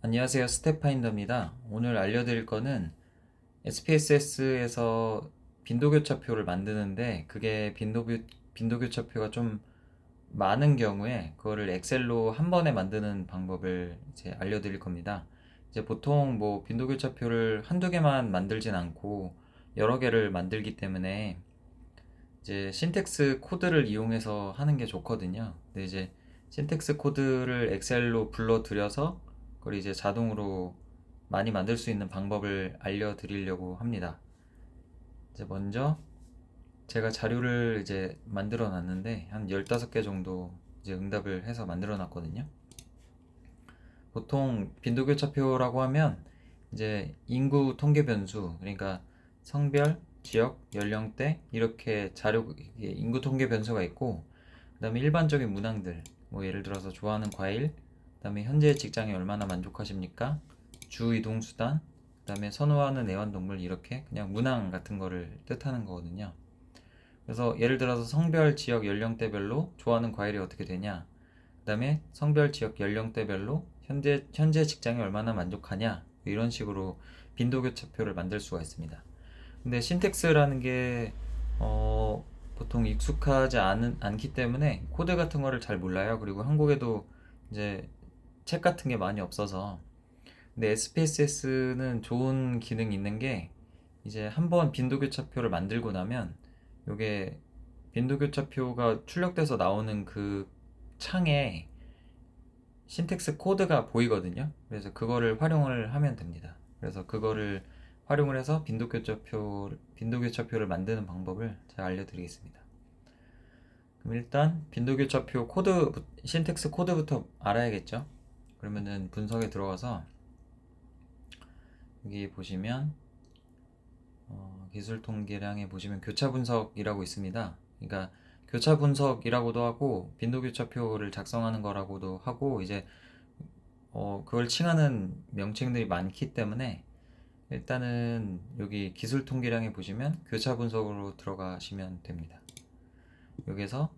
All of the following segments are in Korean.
안녕하세요. 스텝파인더입니다. 오늘 알려드릴 거는 SPSS에서 빈도교차표를 만드는데 그게 빈도교차표가 좀 많은 경우에 그거를 엑셀로 한 번에 만드는 방법을 이제 알려드릴 겁니다. 이제 보통 뭐 빈도교차표를 한두 개만 만들진 않고 여러 개를 만들기 때문에 이제 신텍스 코드를 이용해서 하는 게 좋거든요. 근데 이제 신텍스 코드를 엑셀로 불러들여서 그걸 이제 자동으로 많이 만들 수 있는 방법을 알려드리려고 합니다. 이제 먼저 제가 자료를 이제 만들어 놨는데 한 15개 정도 이제 응답을 해서 만들어 놨거든요. 보통 빈도교차표라고 하면 이제 인구 통계 변수, 그러니까 성별, 지역, 연령대 이렇게 인구 통계 변수가 있고, 그다음에 일반적인 문항들, 뭐 예를 들어서 좋아하는 과일, 그다음에 현재 직장에 얼마나 만족하십니까? 주 이동 수단, 그다음에 선호하는 애완동물, 이렇게 그냥 문항 같은 거를 뜻하는 거거든요. 그래서 예를 들어서 성별, 지역, 연령대별로 좋아하는 과일이 어떻게 되냐, 그 다음에 성별, 지역, 연령대별로 현재 직장에 얼마나 만족하냐, 이런 식으로 빈도교차표를 만들 수가 있습니다. 근데 신텍스라는 게 보통 익숙하지 않기 때문에 코드 같은 거를 잘 몰라요. 그리고 한국에도 이제 책 같은 게 많이 없어서. 근데 SPSS는 좋은 기능이 있는 게, 이제 한번 빈도교차표를 만들고 나면 요게 빈도교차표가 출력돼서 나오는 그 창에 신텍스 코드가 보이거든요. 그래서 그거를 활용을 하면 됩니다. 그래서 그거를 활용을 해서 빈도교차표를 만드는 방법을 제가 알려드리겠습니다. 그럼 일단 빈도교차표 코드, 신텍스 코드부터 알아야겠죠. 그러면은 분석에 들어가서 여기 보시면 기술 통계량에 보시면 교차 분석이라고 있습니다. 그러니까 교차 분석이라고도 하고 빈도교차표를 작성하는 거라고도 하고, 이제 그걸 칭하는 명칭들이 많기 때문에 일단은 여기 기술 통계량에 보시면 교차 분석으로 들어가시면 됩니다. 여기서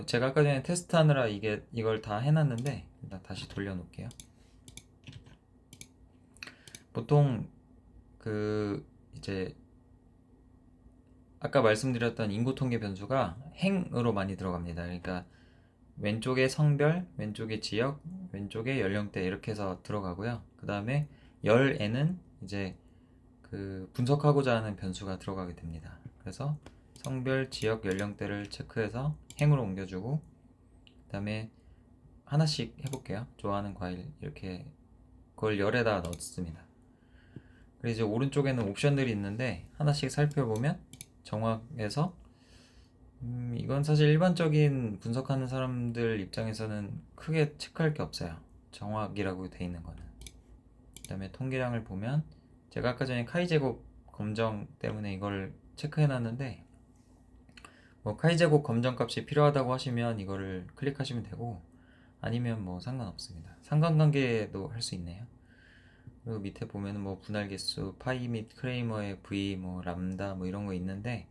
제가 아까 전에 테스트하느라 이걸 다 해놨는데 일단 다시 돌려놓을게요. 보통 그 이제 아까 말씀드렸던 인구 통계 변수가 행으로 많이 들어갑니다. 그러니까 왼쪽에 성별, 왼쪽에 지역, 왼쪽에 연령대 이렇게 해서 들어가고요. 그 다음에 열에는 이제 그 분석하고자 하는 변수가 들어가게 됩니다. 그래서 성별, 지역, 연령대를 체크해서 행으로 옮겨주고, 그 다음에 하나씩 해볼게요. 좋아하는 과일, 이렇게 그걸 열에다 넣습니다. 그리고 이제 오른쪽에는 옵션들이 있는데 하나씩 살펴보면 정확해서, 이건 사실 일반적인 분석하는 사람들 입장에서는 크게 체크할 게 없어요. 정확이라고 돼 있는 거는. 그 다음에 통계량을 보면 제가 아까 전에 카이 제곱 검정 때문에 이걸 체크해 놨는데, 뭐 카이 제곱 검정 값이 필요하다고 하시면 이거를 클릭하시면 되고, 아니면 뭐 상관없습니다. 상관관계도 할 수 있네요. 그리고 밑에 보면은 뭐 분할 개수, 파이 및 크레이머의 V, 뭐 람다, 뭐 이런 거 있는데,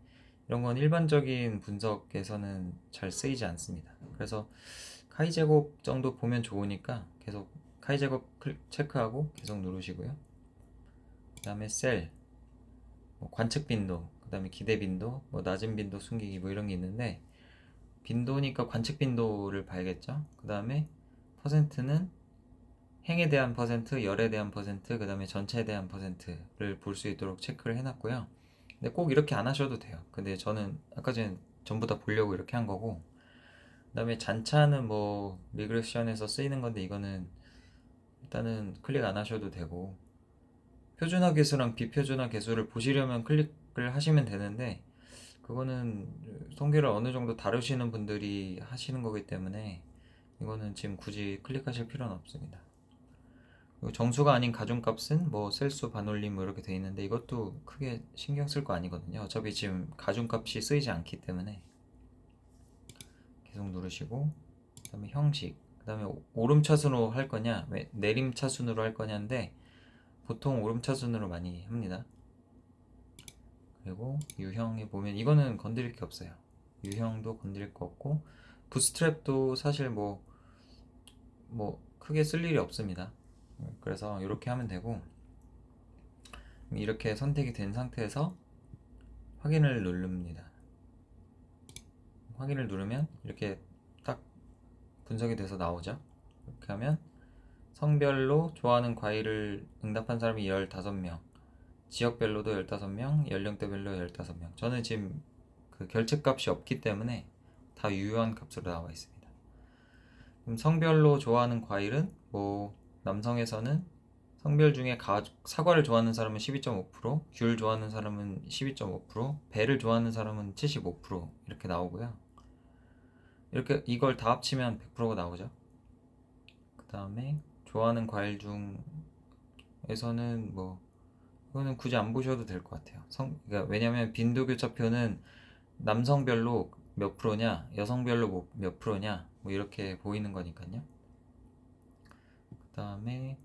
이런 건 일반적인 분석에서는 잘 쓰이지 않습니다. 그래서 카이 제곱 정도 보면 좋으니까 계속 카이 제곱 체크하고 계속 누르시고요. 그 다음에 셀, 뭐 관측 빈도, 그 다음에 기대 빈도, 뭐 낮은 빈도 숨기기, 뭐 이런 게 있는데, 빈도니까 관측 빈도를 봐야겠죠. 그 다음에 퍼센트는 행에 대한 퍼센트, 열에 대한 퍼센트, 그 다음에 전체에 대한 퍼센트를 볼 수 있도록 체크를 해놨고요. 근데 꼭 이렇게 안 하셔도 돼요. 근데 저는 아까 전에 전부 다 보려고 이렇게 한 거고, 그 다음에 잔차는 뭐 리그레션에서 쓰이는 건데 이거는 일단은 클릭 안 하셔도 되고, 표준화 계수랑 비표준화 계수를 보시려면 클릭을 하시면 되는데, 그거는 통계를 어느 정도 다루시는 분들이 하시는 거기 때문에 이거는 지금 굳이 클릭하실 필요는 없습니다. 그리고 정수가 아닌 가중값은 뭐 셀수, 반올림 뭐 이렇게 돼 있는데 이것도 크게 신경 쓸 거 아니거든요. 어차피 지금 가중값이 쓰이지 않기 때문에 계속 누르시고, 그 다음에 형식, 그 다음에 오름차순으로 할 거냐 내림차순으로 할 거냐인데 보통 오름차순으로 많이 합니다. 그리고 유형에 보면 이거는 건드릴 게 없어요. 유형도 건드릴 거 없고, 부스트랩도 사실 뭐 크게 쓸 일이 없습니다. 그래서 이렇게 하면 되고, 이렇게 선택이 된 상태에서 확인을 누릅니다. 확인을 누르면 이렇게 딱 분석이 돼서 나오죠. 이렇게 하면 성별로 좋아하는 과일을 응답한 사람이 15명, 지역별로도 15명, 연령대별로 15명. 저는 지금 그 결책값이 없기 때문에 다 유효한 값으로 나와 있습니다. 그럼 성별로 좋아하는 과일은 뭐 남성에서는 성별 중에 사과를 좋아하는 사람은 12.5%, 귤 좋아하는 사람은 12.5%, 배를 좋아하는 사람은 75% 이렇게 나오고요. 이렇게 이걸 다 합치면 100%가 나오죠. 그 다음에 좋아하는 과일 중에서는 뭐 이거는 굳이 안 보셔도 될 것 같아요. 그러니까 왜냐면 빈도교차표는 남성별로 몇 프로냐, 여성별로 몇 프로냐, 뭐 이렇게 보이는 거니까요. 그 다음에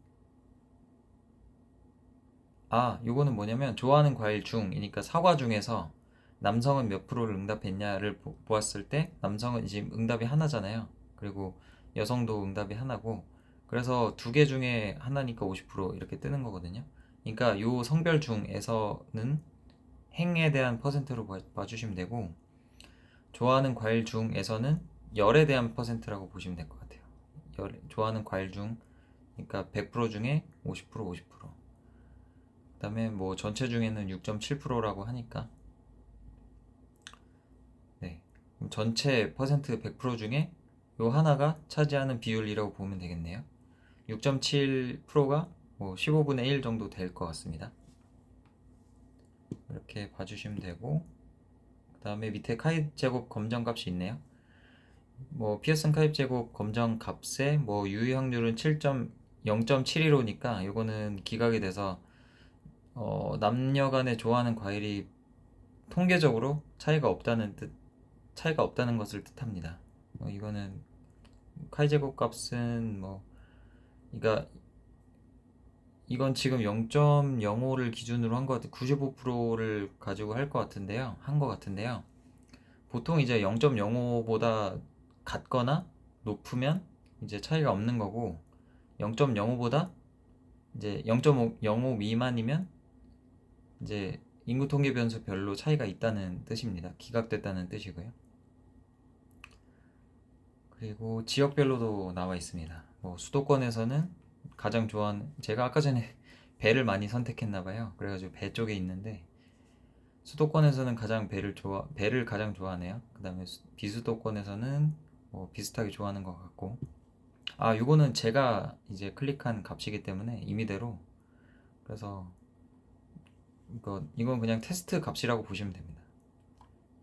요거는 뭐냐면 좋아하는 과일 중이니까 사과 중에서 남성은 몇 프로를 응답했냐를 보았을 때 남성은 지금 응답이 하나잖아요. 그리고 여성도 응답이 하나고, 그래서 두 개 중에 하나니까 50% 이렇게 뜨는 거거든요. 그러니까 요 성별 중에서는 행에 대한 퍼센트로 봐주시면 되고, 좋아하는 과일 중에서는 열에 대한 퍼센트라고 보시면 될 것 같아요. 좋아하는 과일 중, 그러니까 100% 중에 50%, 50%. 그 다음에 뭐 전체 중에는 6.7%라고 하니까, 네, 그럼 전체 퍼센트 100% 중에 요 하나가 차지하는 비율이라고 보면 되겠네요. 6.7%가 뭐 15분의 1 정도 될 것 같습니다. 이렇게 봐주시면 되고, 그 다음에 밑에 카이 제곱 검정 값이 있네요. 뭐 피어슨 카입 제곱 검정 값에 뭐 유의 확률은 0.715니까 이거는 기각이 돼서 남녀 간에 좋아하는 과일이 통계적으로 차이가 없다는 것을 뜻합니다. 이거는 카이 제곱 값은 뭐 그러니까 이건 지금 0.05를 기준으로 한 것 같아 95%를 가지고 할 것 같은데요. 한 것 같은데요. 보통 이제 0.05보다 같거나 높으면 이제 차이가 없는 거고, 0.05보다 이제 0.05 미만이면 이제 인구 통계 변수 별로 차이가 있다는 뜻입니다. 기각됐다는 뜻이고요. 그리고 지역별로도 나와 있습니다. 뭐 수도권에서는 가장 좋아하는, 제가 아까 전에 배를 많이 선택했나 봐요. 그래가지고 배 쪽에 있는데, 수도권에서는 배를 가장 좋아하네요. 그 다음에 비수도권에서는 뭐 비슷하게 좋아하는 것 같고, 요거는 제가 이제 클릭한 값이기 때문에 임의대로, 그래서 이건 그냥 테스트 값이라고 보시면 됩니다.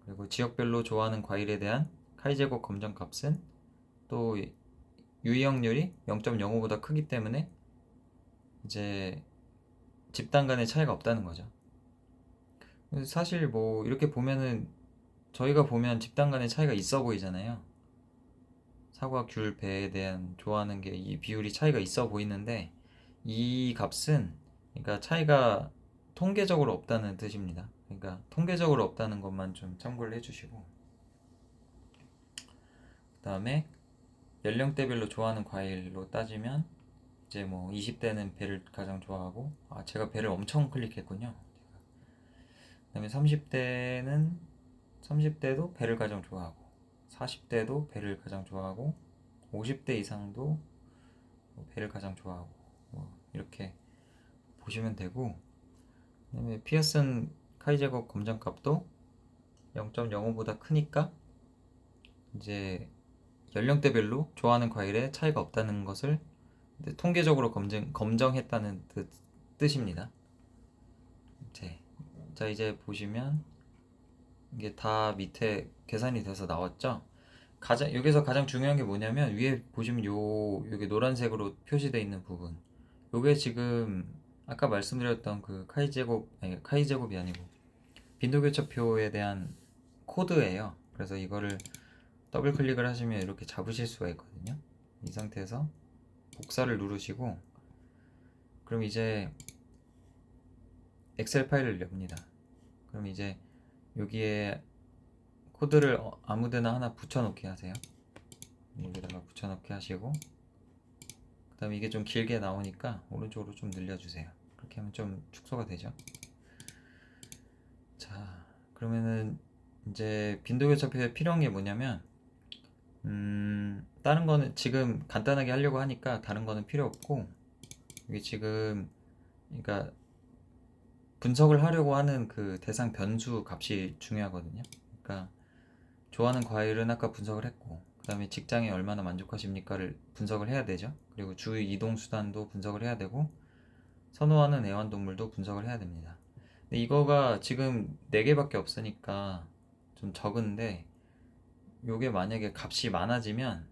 그리고 지역별로 좋아하는 과일에 대한 카이제곱 검정 값은 또 유의역률이 0.05보다 크기 때문에 이제 집단 간의 차이가 없다는 거죠. 사실 뭐 이렇게 보면은 저희가 보면 집단 간의 차이가 있어 보이잖아요. 사과, 귤, 배에 대한 좋아하는 게 이 비율이 차이가 있어 보이는데, 이 값은 그러니까 차이가 통계적으로 없다는 뜻입니다. 그러니까 통계적으로 없다는 것만 좀 참고를 해주시고, 그 다음에 연령대별로 좋아하는 과일로 따지면 이제 뭐 20대는 배를 가장 좋아하고, 제가 배를 엄청 클릭했군요. 그 다음에 30대도 배를 가장 좋아하고, 40대도 배를 가장 좋아하고, 50대 이상도 배를 가장 좋아하고, 뭐 이렇게 보시면 되고, 그다음에 피어슨 카이제곱 검정값도 0.05보다 크니까 이제 연령대별로 좋아하는 과일에 차이가 없다는 것을 통계적으로 검정했다는 뜻입니다. 자, 이제 보시면 이게 다 밑에 계산이 돼서 나왔죠. 여기서 가장 중요한 게 뭐냐면, 위에 보시면 여기 노란색으로 표시되어 있는 부분, 요게 지금 아까 말씀드렸던 그 카이제곱이 아니고 빈도교차표에 대한 코드예요. 그래서 이거를 더블 클릭을 하시면 이렇게 잡으실 수가 있거든요. 이 상태에서 복사를 누르시고, 그럼 이제 엑셀 파일을 엽니다. 그럼 이제 여기에 코드를 아무데나 하나 붙여놓게 하세요. 여기다가 붙여넣기 하시고, 그 다음에 이게 좀 길게 나오니까 오른쪽으로 좀 늘려주세요. 그렇게 하면 좀 축소가 되죠. 자, 그러면은 이제 빈도교차표에 필요한 게 뭐냐면 다른 거는 지금 간단하게 하려고 하니까 다른 거는 필요 없고, 이게 지금 그러니까 분석을 하려고 하는 그 대상 변수 값이 중요하거든요. 그러니까 좋아하는 과일은 아까 분석을 했고, 그 다음에 직장에 얼마나 만족하십니까를 분석을 해야 되죠. 그리고 주 이동 수단도 분석을 해야 되고, 선호하는 애완동물도 분석을 해야 됩니다. 근데 이거가 지금 4개밖에 없으니까 좀 적은데, 요게 만약에 값이 많아지면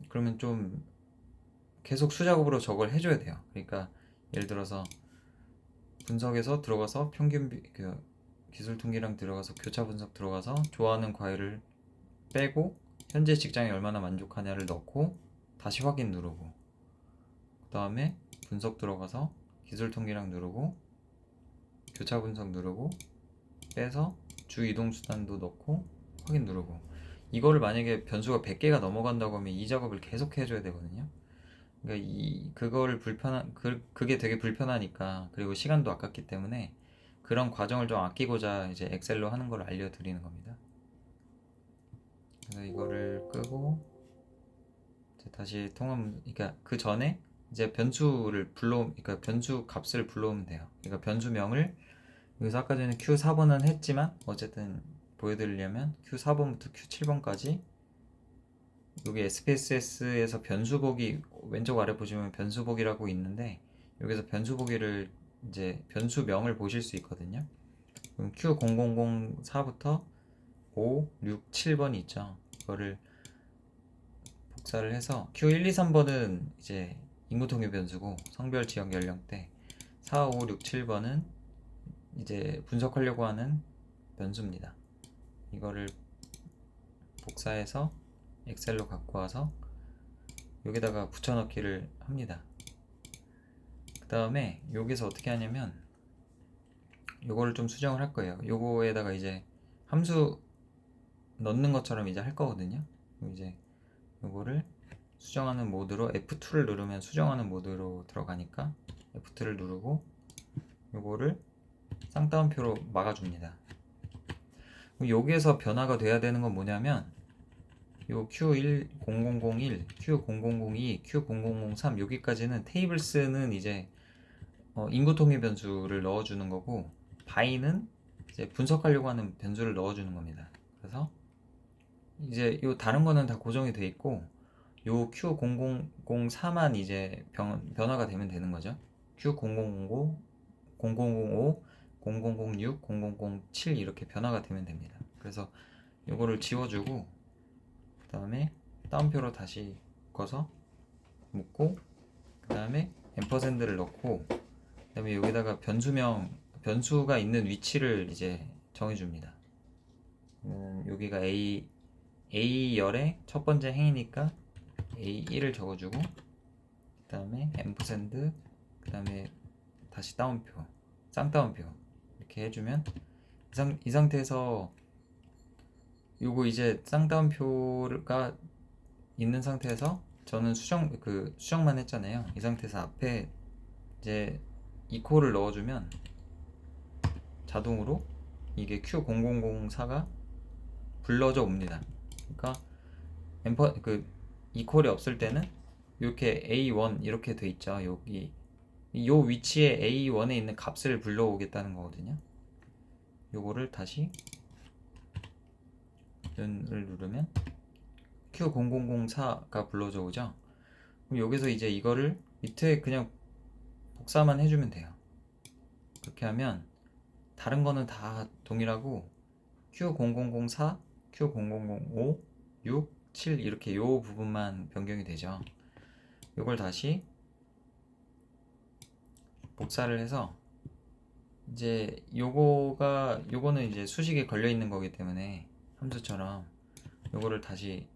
그러면 좀 계속 수작업으로 저걸 해줘야 돼요. 그러니까 예를 들어서 분석에서 들어가서 평균 그 기술 통계량 들어가서 교차 분석 들어가서 좋아하는 과일을 빼고 현재 직장에 얼마나 만족하냐를 넣고 다시 확인 누르고, 그 다음에 분석 들어가서 기술 통계량 누르고 교차 분석 누르고 빼서 주 이동 수단도 넣고 확인 누르고, 이거를 만약에 변수가 100개가 넘어간다고 하면 이 작업을 계속 해줘야 되거든요. 그러니까 그거를 그게 되게 불편하니까, 그리고 시간도 아깝기 때문에 그런 과정을 좀 아끼고자 이제 엑셀로 하는 걸 알려드리는 겁니다. 그래서 이거를 끄고 이제 다시 그러니까 그 전에 이제 그러니까 변수 값을 불러오면 돼요. 그러니까 변수명을 여기서 아까 전에 Q4번은 했지만 어쨌든 보여드리려면 Q4번부터 Q7번까지 여기 SPSS에서 변수보기 왼쪽 아래 보시면 변수보기라고 있는데, 여기서 변수보기를 이제 변수명을 보실 수 있거든요. 그럼 Q0004부터 5, 6, 7번이 있죠. 이거를 복사를 해서 Q1, 2, 3번은 이제 인구통계 변수고 성별, 지역, 연령대, 4, 5, 6, 7번은 이제 분석하려고 하는 변수입니다. 이거를 복사해서 엑셀로 갖고 와서 여기다가 붙여넣기를 합니다. 그 다음에 여기서 어떻게 하냐면 요거를 좀 수정을 할 거예요. 요거에다가 이제 함수 넣는 것처럼 이제 할 거거든요. 이제 요거를 수정하는 모드로 F2를 누르면 수정하는 모드로 들어가니까 F2를 누르고 요거를 쌍따옴표로 막아줍니다. 여기에서 변화가 돼야 되는 건 뭐냐면 요 Q1001, Q0002, Q0003 여기까지는 테이블스는 이제 인구통계 변수를 넣어주는 거고, 바이는 이제 분석하려고 하는 변수를 넣어주는 겁니다. 그래서 이제 요 다른 거는 다 고정이 돼 있고 요 Q0004만 이제 변화가 되면 되는 거죠. Q0005, 0005, 0006, 0007 이렇게 변화가 되면 됩니다. 그래서 요거를 지워주고 그 다음에 따옴표로 다시 묶어서 묶고 그 다음에 앰퍼샌드를 넣고 그 다음에 여기다가 변수가 있는 위치를 이제 정해줍니다. 여기가 A열의 첫 번째 행이니까 A1을 적어주고 그 다음에 앰퍼샌드 그 다음에 다시 따옴표, 쌍따옴표 이렇게 해주면 이 상태에서 요거 이제 쌍따옴표가 있는 상태에서 저는 수정만 했잖아요. 이 상태에서 앞에 이제 이코를 넣어주면 자동으로 이게 Q0004가 불러져 옵니다. 그러니까 이퀄이 없을 때는 이렇게 A1 이렇게 돼 있죠. 여기 요 위치에 A1에 있는 값을 불러오겠다는 거거든요. 요거를 다시 눈을 누르면 Q0004가 불러져 오죠. 그럼 여기서 이제 이거를 밑에 그냥 복사만 해주면 돼요. 그렇게 하면 다른 거는 다 동일하고 Q0004, Q0005, 6, 7 이렇게 요 부분만 변경이 되죠. 요걸 다시 복사를 해서 이제 요거는 이제 수식에 걸려 있는 거기 때문에 함수처럼 요거를 다시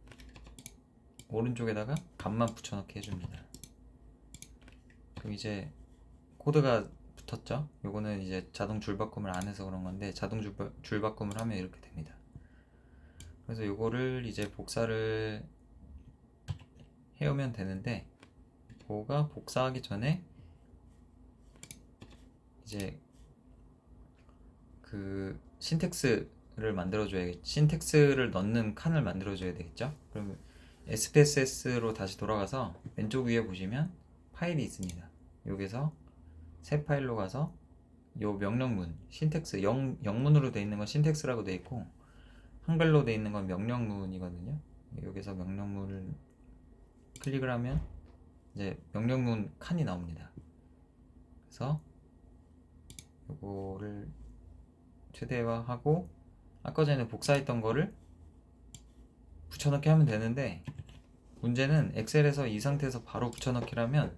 오른쪽에다가 값만 붙여넣기 해줍니다. 그럼 이제 코드가 붙었죠. 요거는 이제 자동 줄바꿈을 안 해서 그런 건데 자동 줄바꿈을 하면 이렇게 됩니다. 그래서 요거를 이제 복사를 해오면 되는데 요거가 복사하기 전에 이제 그 신텍스를 만들어줘야겠죠. 신텍스를 넣는 칸을 만들어줘야 되겠죠. 그럼 SPSS로 다시 돌아가서 왼쪽 위에 보시면 파일이 있습니다. 여기서 새 파일로 가서 요 명령문 신텍스 영문으로 되어 있는 건 신텍스라고 되어 있고 한글로 되어 있는 건 명령문이거든요. 여기서 명령문을 클릭을 하면 이제 명령문 칸이 나옵니다. 그래서 요거를 최대화하고 아까 전에 복사했던 거를 붙여넣기 하면 되는데, 문제는 엑셀에서 이 상태에서 바로 붙여넣기라면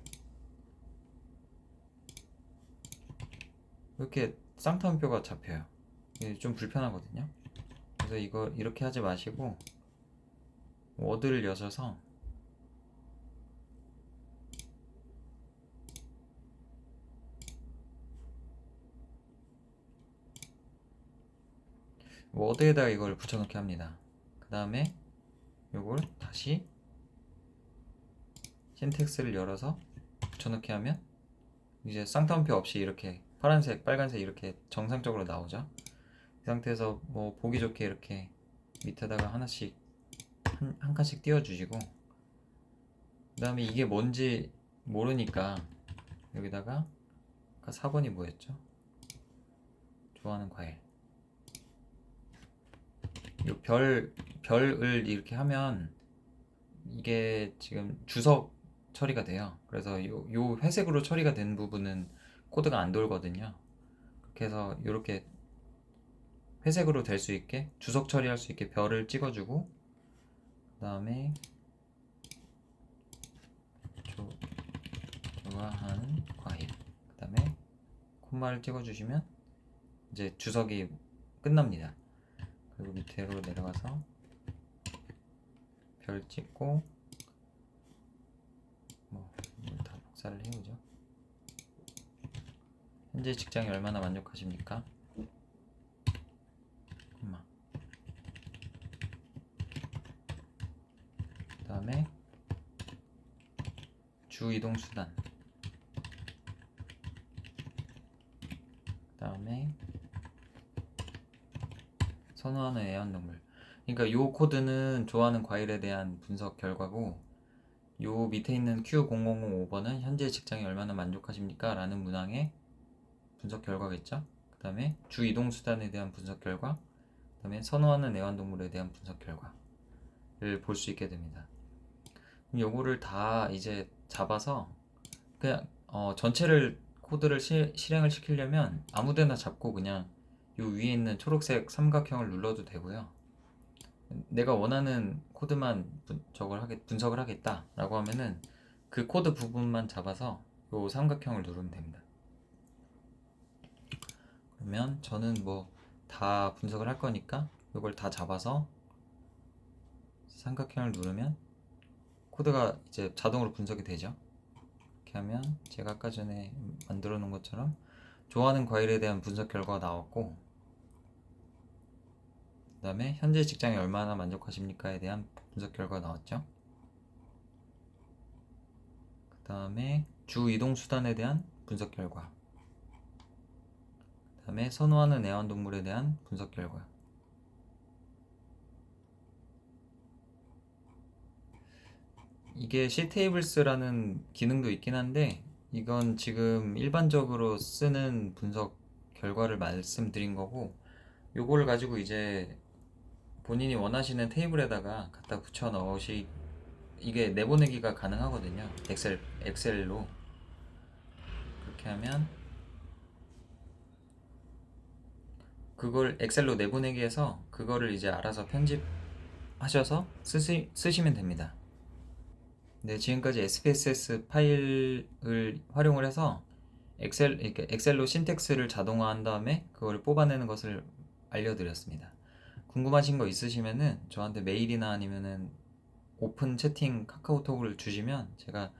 이렇게 쌍따옴표가 잡혀요. 이게 좀 불편하거든요. 그래서 이거 이렇게 하지 마시고 워드를 여셔서 워드에다가 이걸 붙여넣기 합니다. 그 다음에 요걸 다시 신텍스를 열어서 붙여넣기 하면 이제 쌍따옴표 없이 이렇게 파란색, 빨간색 이렇게 정상적으로 나오죠. 이 상태에서 뭐 보기 좋게 이렇게 밑에다가 하나씩 한 칸씩 띄워주시고, 그 다음에 이게 뭔지 모르니까 여기다가 아까 4번이 뭐였죠? 좋아하는 과일. 이 별을 이렇게 하면 이게 지금 주석 처리가 돼요. 그래서 요 회색으로 처리가 된 부분은 코드가 안 돌거든요. 그렇게 해서 이렇게 회색으로 될 수 있게 주석 처리할 수 있게 별을 찍어주고, 그 다음에 좋아하는 과일, 그 다음에 콤마를 찍어주시면 이제 주석이 끝납니다. 그리고 밑으로 내려가서 별 찍고 뭐 다 복사를 해오죠. 현재 직장이 얼마나 만족하십니까? 콤마. 그 다음에 주 이동 수단, 그 다음에 선호하는 애완동물. 그러니까 요 코드는 좋아하는 과일에 대한 분석 결과고, 요 밑에 있는 Q0005번은 현재 직장이 얼마나 만족하십니까? 라는 문항의 분석 결과겠죠. 그 다음에 주 이동 수단에 대한 분석 결과, 그 다음에 선호하는 애완동물에 대한 분석 결과를 볼 수 있게 됩니다. 그럼 요거를 다 이제 잡아서 그냥 전체를 코드를 실행을 시키려면 아무데나 잡고 그냥 요 위에 있는 초록색 삼각형을 눌러도 되고요. 내가 원하는 코드만 분석을 하겠다 라고 하면은 그 코드 부분만 잡아서 요 삼각형을 누르면 됩니다. 그러면 저는 뭐 다 분석을 할 거니까 이걸 다 잡아서 삼각형을 누르면 코드가 이제 자동으로 분석이 되죠. 이렇게 하면 제가 아까 전에 만들어 놓은 것처럼 좋아하는 과일에 대한 분석 결과가 나왔고, 그 다음에 현재 직장에 얼마나 만족하십니까에 대한 분석 결과가 나왔죠. 그 다음에 주 이동 수단에 대한 분석 결과, 그 다음에 선호하는 애완동물에 대한 분석 결과. 이게 ctables라는 기능도 있긴 한데 이건 지금 일반적으로 쓰는 분석 결과를 말씀드린 거고, 요걸 가지고 이제 본인이 원하시는 테이블에다가 갖다 붙여 이게 내보내기가 가능하거든요. 엑셀로. 그렇게 하면 그걸 엑셀로 내보내기 해서 그거를 이제 알아서 편집하셔서 쓰시면 됩니다. 네, 지금까지 SPSS 파일을 활용을 해서 이렇게 엑셀로 신텍스를 자동화한 다음에 그걸 뽑아내는 것을 알려드렸습니다. 궁금하신 거 있으시면은 저한테 메일이나 아니면은 오픈 채팅 카카오톡을 주시면 제가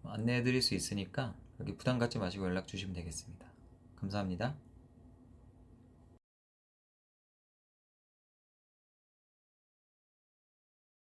안내해 드릴 수 있으니까 그렇게 부담 갖지 마시고 연락 주시면 되겠습니다. 감사합니다.